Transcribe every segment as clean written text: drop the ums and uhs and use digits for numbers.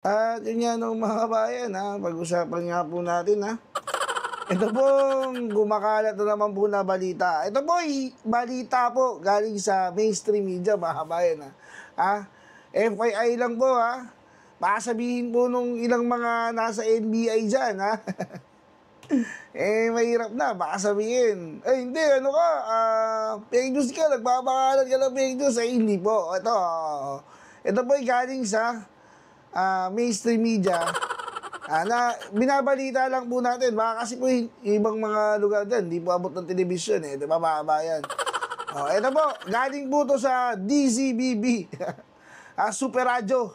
At yun nga nung mga kabayan, pag-usapan nga po natin, ito pong gumakalat na naman po na balita. Ito po balita po galing sa mainstream media, mga kabayan, FYI lang po, baka sabihin po nung ilang mga nasa NBI dyan, mahirap na, baka sabihin, hindi, ano ka, fake news ka, nagpapakalat ka ng fake news. Hindi po, ito po galing sa mainstream media, na binabalita lang po natin. Baka kasi po ibang mga lugar dyan, hindi po abot ng telebisyon, di ba mga kabayan? Ito po, galing po to sa DZBB, Super Radio.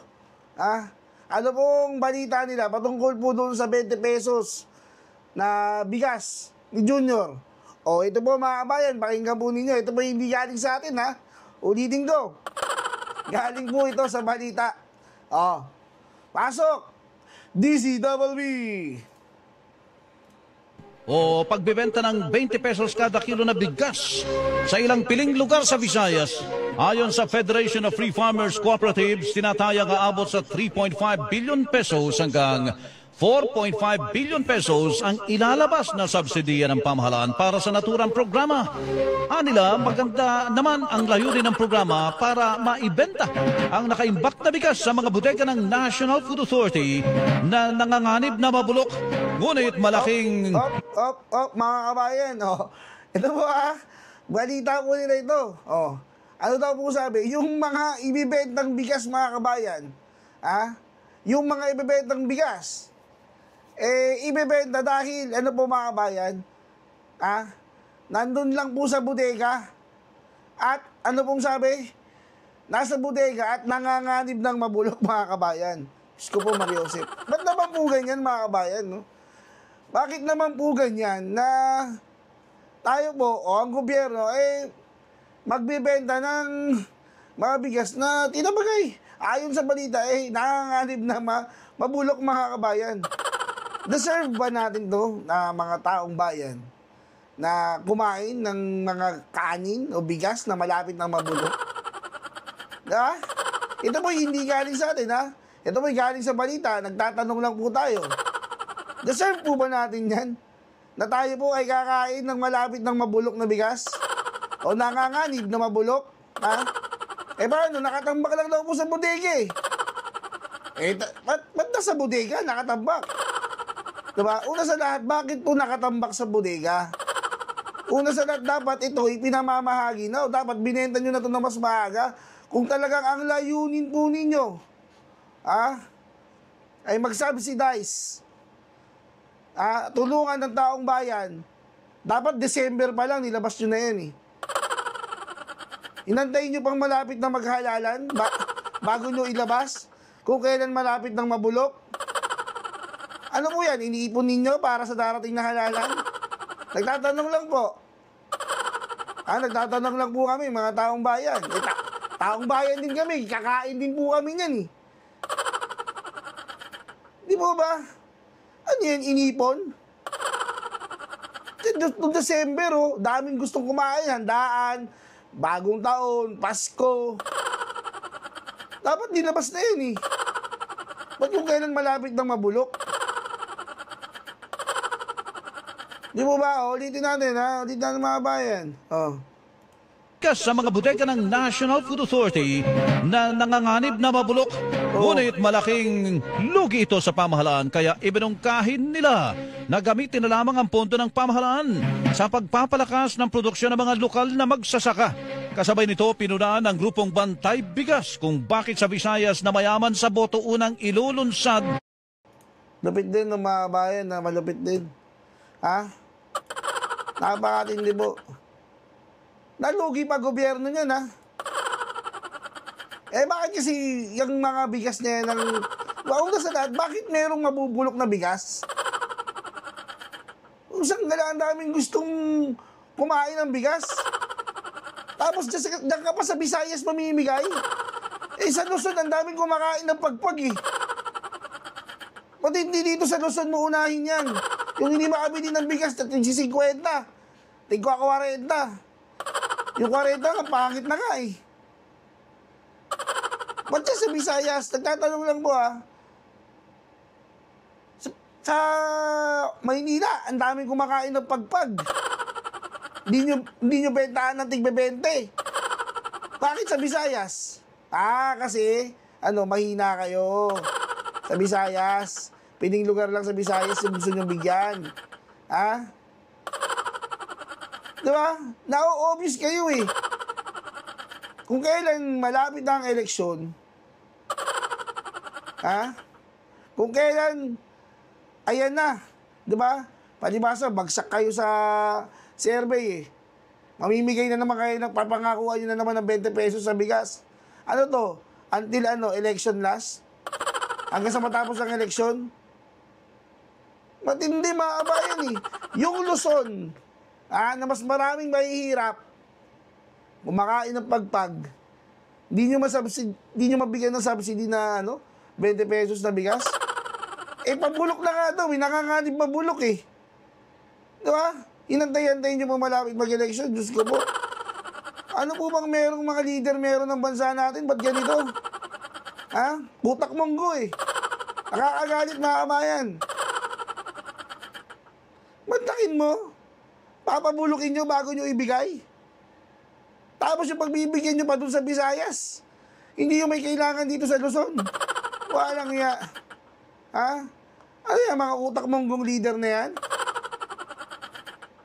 Ano pong balita nila, patungkol po doon sa 20 pesos na bigas ni Junior. Ito po mga kabayan, pakinggan po ninyo. Ito po hindi galing sa atin, ulitin ko. Galing po ito sa balita. Pasok! DCWB! O pagbebenta ng 20 pesos kada kilo na bigas sa ilang piling lugar sa Visayas. Ayon sa Federation of Free Farmers Cooperatives, tinatayang aabot sa 3.5 billion pesos hanggang 4.5 billion pesos ang ilalabas na subsidiya ng pamahalaan para sa naturang programa. Anila, maganda naman ang layunin ng programa para maibenta ang nakaimbak na bigas sa mga bodega ng National Food Authority na nanganganib na mabulok. Ngunit malaking... Mga kabayan, ito po balita po nila ito. Ano daw po sabi? Yung mga ibibentang bigas, mga kabayan, yung mga ibibentang bigas, ibebenta dahil, ano po mga kabayan, nandun lang po sa bodega, at ano pong sabi, nasa bodega at nanganganib ng mabulok, mga kabayan. Diyos ko po, Mariosep. Ba't naman po ganyan, mga kabayan, no? Bakit naman po ganyan na tayo po, ang gobyerno, magbibenta ng mga bigas na tinabagay. Ayon sa balita, nanganganib na mabulok, mga kabayan. Deserve ba natin to na mga taong bayan na kumain ng mga kanin o bigas na malapit ng mabulok? Ito po hindi galing sa atin, Ito po galing sa balita. Nagtatanong lang po tayo. Deserve po ba natin yan? Na tayo po ay kakain ng malapit ng mabulok na bigas? O nanganganib na mabulok? Paano? Nakatambak lang daw po sa bodega ba't nasa bodega? Nakatambak. Diba? Una sa lahat, bakit po nakatambak sa bodega? Una sa lahat, dapat ito ipinamamahagi na o dapat binenta nyo na ito na mas maaga kung talagang ang layunin po ninyo ay mag-subsidize, tulungan ng taong bayan. Dapat December pa lang nilabas nyo na yan Inantayin nyo pang malapit na maghalalan bago nyo ilabas kung kailan malapit ng mabulok. Ano po yan? Iniipon ninyo para sa darating na halalan? Nagtatanong lang po. Nagtatanong lang po kami, mga taong bayan. Taong bayan din kami. Kakain din po kami niyan Di po ba? Ano yan? Inipon? December, daming gustong kumain. Handaan, bagong taon, Pasko. Dapat nilabas na yan Ba't kung kailan malapit ng mabulok? Di mo ba? Ulitin natin, Ulitin natin mga bayan. Sa mga bodega ng National Food Authority na nanganganib na mabulok. Ngunit malaking lugi ito sa pamahalaan kaya ibinungkahin nila na gamitin na lamang ang pondo ng pamahalaan sa pagpapalakas ng produksyon ng mga lokal na magsasaka. Kasabay nito, pinunaan ng grupong Bantay Bigas kung bakit sa Visayas na mayaman sa boto unang ilulunsad. Lupit din ng mga bayan na malupit din. Napakatindi po. Nalugi pa gobyerno niyan, bakit kasi yung mga bigas niya una sa lahat, bakit merong mabubulok na bigas? Usang ang daming gustong kumain ng bigas. Tapos diyan ka pa sa Visayas mamimigay. Sa Luzon, ang daming kumakain ng pagpag Pati hindi dito sa Luzon mo unahin yan. Yung hindi makabili ng bigas, tig-50, tig-40. Yung 40 nga, pangit na nga Ba't siya sa Visayas? Nagtatanong lang po Sa Maynila, ang daming kumakain ng pagpag. Hindi nyo bentahan ng tigbe-20. Bakit sa Visayas? Kasi, mahina kayo. Sa Visayas. Piling lugar lang sa Visayas yung gusto nyo bigyan. Diba? Na-obvious kayo eh. Kung kailan malapit na ang eleksyon, kung kailan, ayan na, diba? Palibasa, bagsak kayo sa survey eh. Mamimigay na naman kayo, papangakuha nyo na naman ng 20 pesos sa bigas. Ano to? Until election last? Hanggang sa matapos ang eleksyon? Matindi mga kabayan eh. Yung Luzon, na mas maraming mahihirap, kumakain ng pagpag, hindi nyo mabigyan ng subsidy na 20 pesos na bigas? Pabulok na nga daw, nanganganib mabulok eh. Diba? Inantay-antay nyo po malapit mag-election, Diyos ko po. Ano po bang merong mga leader meron ng bansa natin? Ba't ganito? Putak monggo eh. Nakakagalit mga kabayan. Bantakin mo. Papabulukin nyo bago nyo ibigay. Tapos yung pagbibigyan nyo pa dun sa Visayas. Hindi yung may kailangan dito sa Luzon. Walang iya. Ano yan, mga utak monggong leader na yan?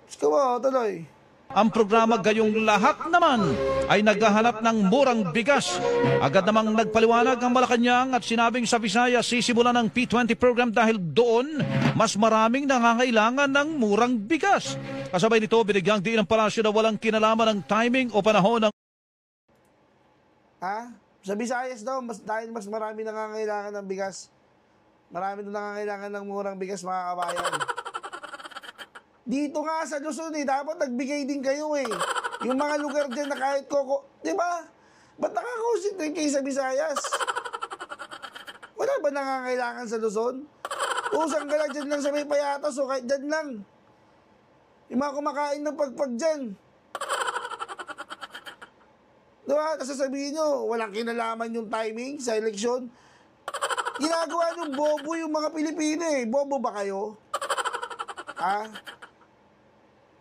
Gusto mo, tuloy. Ang programa gayong lahat naman ay naghahanap ng murang bigas. Agad namang nagpaliwanag ang Malacanang at sinabing sa Visayas sisimulan ng P20 program dahil doon mas maraming nangangailangan ng murang bigas. Kasabay nito, binigyang diin ng palasyo na walang kinalaman ng timing o panahon ng... Sa Visayas daw, dahil mas marami nangangailangan ng bigas. Marami doon nangangailangan ng murang bigas, mga kabayan. Dito nga sa Luzon dapat nagbigay din kayo eh. Yung mga lugar dyan na kahit di ba? Ba't nakakonsentrate kayo sa Visayas? Wala ba nangangailangan sa Luzon? Usang ka lang dyan lang sa may payatas o kahit dyan lang. Yung mga kumakain ng pagpag dyan. Diba? Kasi sabihin nyo, walang kinalaman yung timing sa eleksyon. Ginagawa nyo bobo yung mga Pilipino eh. Bobo ba kayo?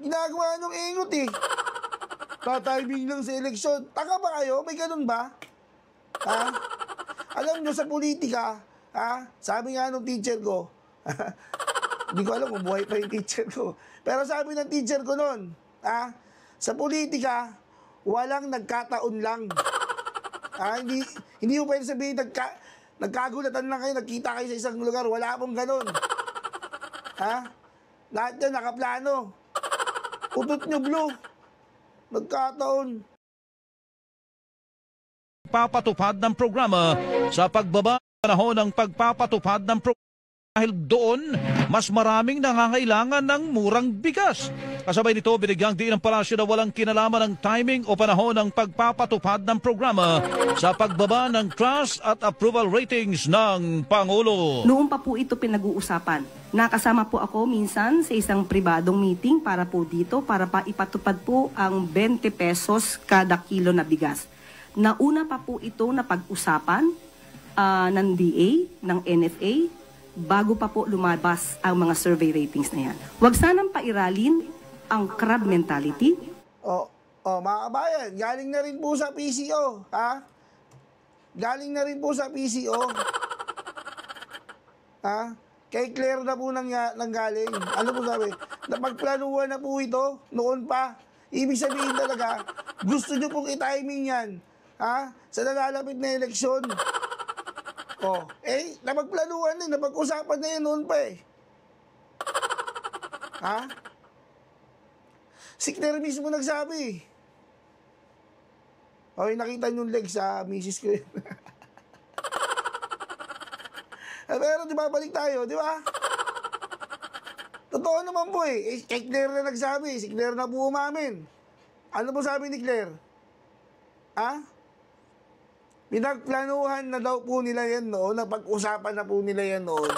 Ginagawa nyong ingot eh. Tatiming lang sa eleksyon. Taka ba kayo? May ganun ba? Alam nyo sa politika, sabi nga nung teacher ko, hindi ko alam kung buhay pa yung teacher ko. Pero sabi ng teacher ko noon, sa politika, walang nagkataon lang. Hindi mo pwede sabihin nagkagulatan lang kayo, nagkita kayo sa isang lugar. Wala pong ganun. Lahat yan nakaplano. Utot nyo blue. Nagkataon. Papatupad ng programa sa pagbaba panahon ng pagpapatupad ng programa dahil doon mas maraming nangangailangan ng murang bigas. Kasabay nito, binigyang diin ng palasyo na walang kinalaman ng timing o panahon ng pagpapatupad ng programa sa pagbaba ng trust at approval ratings ng Pangulo. Noon pa po ito pinag-uusapan. Nakasama po ako minsan sa isang pribadong meeting para po dito para pa ipatupad po ang 20 pesos kada kilo na bigas. Nauna pa po ito na pag-usapan ng DA, ng NFA, bago pa po lumabas ang mga survey ratings na yan. Huwag sanang pairalin ang crab mentality. Mga kabayan, galing na rin po sa PCO, Galing na rin po sa PCO. Kay Claire na po nanggaling. Ano po sabi? Napagplanuhan na po ito, noon pa. Ibig sabihin talaga, gusto nyo pong i-timing yan, sa nalalapit na eleksyon. Napagplanuhan din, napag-usapan na yan noon pa eh. Si Claire mismo nagsabi. Nakita yung leg sa misis ko yun. Pero di ba, balik tayo, di ba? Totoo naman po eh. Kay Claire na nagsabi, si Claire na po umamin. Ano po sabi ni Claire? Pinagplanuhan na daw po nila yan noon, napag-usapan na po nila yan noon.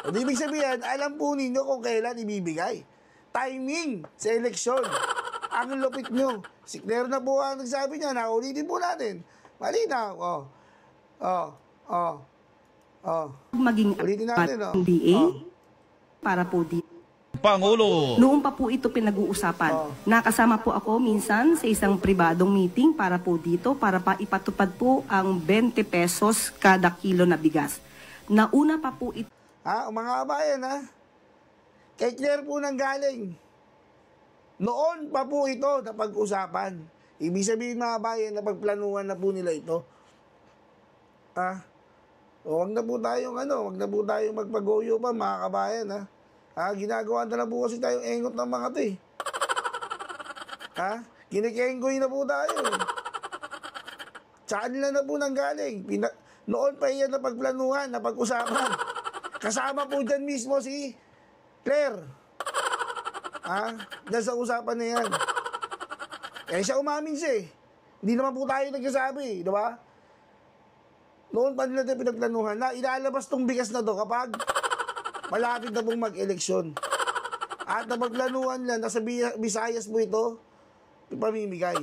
Ibig sabihin, alam po ninyo kung kailan ibibigay. Timing sa eleksyon. Ang lupit nyo. Si Claire na po ang nagsabi niya, naulitin po natin. Malinaw. Maging ulitin natin, DA, para po dito. Pangulo. Noon pa po ito pinag-uusapan. Nakasama po ako minsan sa isang pribadong meeting para po dito, para pa ipatupad po ang 20 pesos kada kilo na bigas. Nauna pa po ito. Mga kabayan, kay Claire po nang galing. Noon pa po ito na pag-usapan. Ibig sabihin, mga kabayan, na pagplanuhan na po nila ito. Wag na po tayong magpagoyo pa, mga kabayan, ginagawa na lang po kasi tayong engot ng mga to, Kinikenggoy na po tayo. Saan nila na po nang galing? Noon pa yan na pagplanuhan, na pag-usapan. Kasama po dyan mismo si Claire. Dahil sa usapan na yan. Kaya siya umamin siya. Hindi naman po tayo nagsasabi, di ba? Noon pa nila ito pinagplanuhan na ilalabas tong bigas na to kapag malapit na pong mag-eleksyon. At napagplanuhan lang, nasa Visayas po ito, ipamimigay.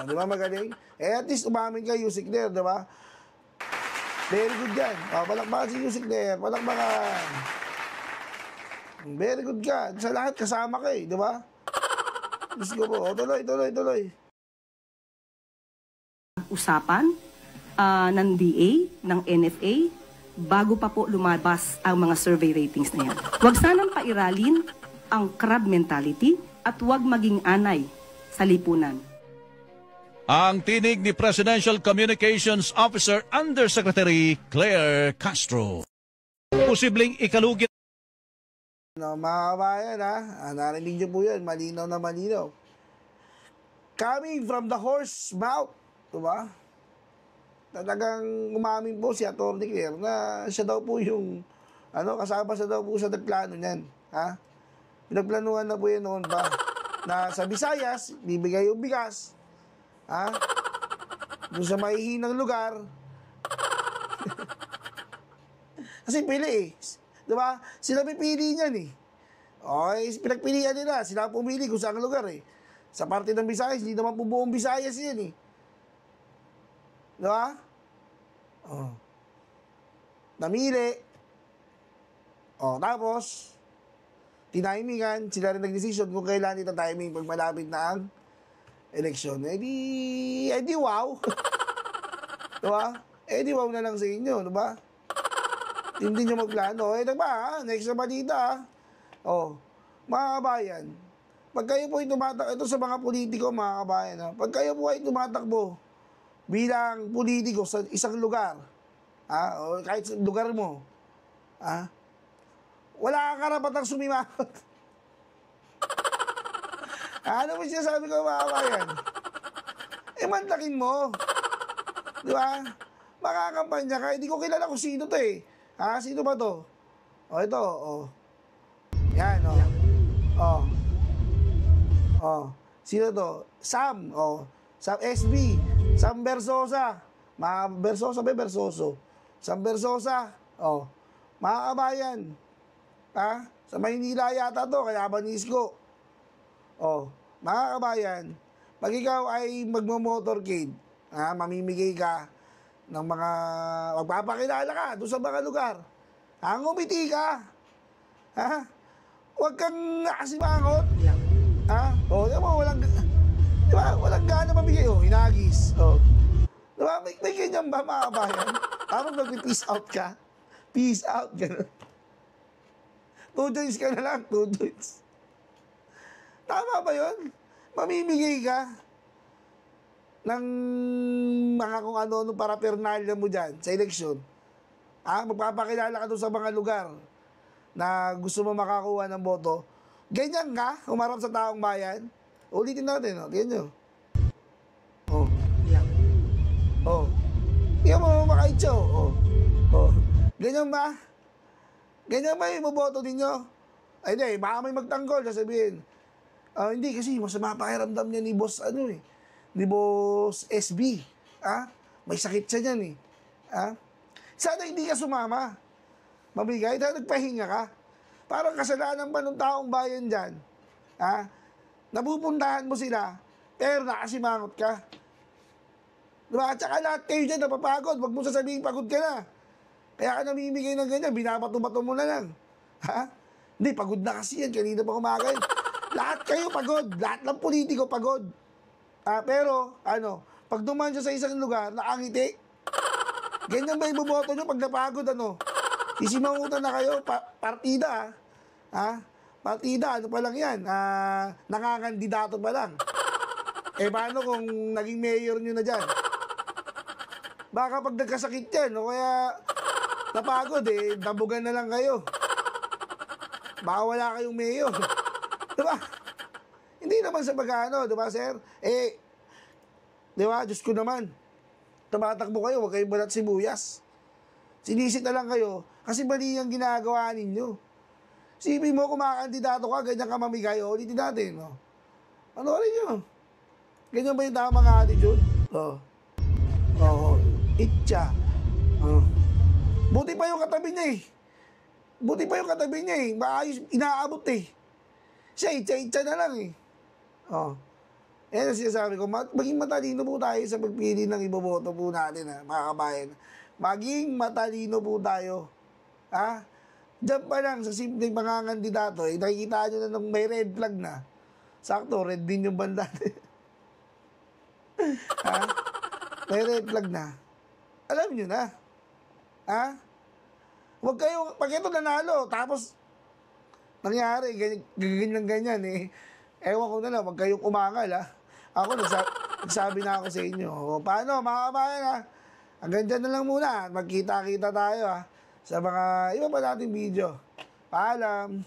Di ba magaling? At least umamin ka, Yusik Claire, di ba? Very good yan. Palakpakan si Yusik Claire, palakpakan. Very good ka. Sa lahat, kasama ka di ba? Diyos ko po. Tuloy. Usapan ng DA, ng NFA, bago pa po lumabas ang mga survey ratings na yan. Huwag sanang pairalin ang crab mentality at huwag maging anay sa lipunan. Ang tinig ni Presidential Communications Officer Undersecretary Claire Castro. Posibleng ikalugit. Mga kabayan, narinig niyo po yan, malinaw na malinaw. Coming from the horse mouth, diba? Talagang umamin po si Atty. Claire na siya daw po yung, kasama siya daw po sa nagplano niyan. Pinagplanuhan na po yan noon pa. Na sa Visayas, bibigay yung bigas. Doon sa mahihinang lugar. Kasi pili Diba? Sila pipili niyan Okay, pinagpilian nila. Sila pumili kung saan lugar Sa parte ng Visayas, hindi naman po buong Visayas yan Diba? Namili. Tapos, tinimingan, sila rin nag-decision kung kailan ito timing pag malapit na ang eleksyon. Di wow. Diba? Di wow na lang sa inyo, diba? Hindi nyo magplano. Ito ba, next na balita. Mga kabayan, pag kayo po ay tumatakbo, ito sa mga politiko, mga kabayan, pag kayo po ay tumatakbo bilang politiko sa isang lugar, o kahit sa lugar mo, wala kang karapatang sumimakot. Ano mo siya sabi ko, mga kabayan? Mantakin mo. Di ba? Makakampanya ka. Hindi ko kilala kung sino to sino ba to? Ito, Yan, Sino to? Sam, Sam SB. Sam Bersosa. Mga Bersosa ba? Bersoso. Sam Bersosa. Mga kabayan. Sa Maynila yata to, kaya Banisco. Mga kabayan, pag ikaw ay magmo-motorcade, mamimigay ka ng mga, magpapakilala ka doon sa mga lugar. Ngumiti ka. Huwag kang nakasimangot. Walang gana mabigay. Hinagis. Diba? May ganyan ba, mga kabayan? Parang mag-peace out ka. Peace out. Ganun. 2 joints ka na lang. 2 joints. Tama ba yun? Mamimigay ka ng mga kung ano para pernalya mo dyan sa eleksyon. Magpapakilala ka doon sa mga lugar na gusto mo makakuha ng boto. Ganyan ka, humarap sa taong bayan. Ulitin natin, ganyan nyo. Yan mo makaitso. Ganyan ba? Ganyan ba yung boto ninyo? Ay, hindi, baka may magtanggol, sasabihin. Hindi kasi masama pakiramdam niya ni boss ni boss SB. May sakit siya niyan Sana hindi ka sumama. Mabigay dahil nagpahinga ka. Parang kasalanan pa ng taong bayan dyan. Napupuntahan mo sila, pero nakasimangot ka. Diba? At saka lahat kayo dyan napapagod. Huwag mo sasabihin pagod ka na. Kaya ka namimigay ng ganyan, binabato-bato mo na lang. Hindi, pagod na kasi yan. Kanina pa kumakain. Lahat kayo pagod. Lahat ng politiko pagod. Pero, pag dumaan siya sa isang lugar, nakangiti. Ganyan ba iboboto nyo pag napagod, Sisimangutan na kayo, partida, Partida, pa lang yan? Nangangandidato pa lang. Paano kung naging mayor nyo na dyan? Baka pag nagkasakit yan, o kaya napagod, dabugan na lang kayo. Baka wala kayong mayor. Diba? Hindi naman sa pag-ano, diba, sir? Diba, Diyos ko naman. Tumatakbo kayo, huwag kayong balat sibuyas. Sinisit na lang kayo, kasi mali ang ginagawa ninyo. Sipin mo, kumakandidato ka, ganyan ka mamigay, ulitin natin, no? Ano rin nyo? Ganyan ba yung tamang attitude? Itcha. Buti pa yung katabi niya, Maayos, inaabot, Siya, itcha na lang, Yan ang sinasabi ko, maging matalino po tayo sa pagpili ng iboboto po natin, mga kabayan. Maging matalino po tayo. Diyan pa lang, sa simpleng pangangandidato, nakikita nyo na nung may red flag na. Sakto, red din yung banda. May red flag na. Alam nyo na. Huwag kayong, pag ito nanalo, tapos, nangyari, ganyan, Ewan ko na lang, huwag kayong umangal, Ako, nagsabi na ako sa inyo. Paano, mga kabayan, hanggang dyan na lang muna. Magkita-kita tayo, sa mga iba pa nating video. Paalam.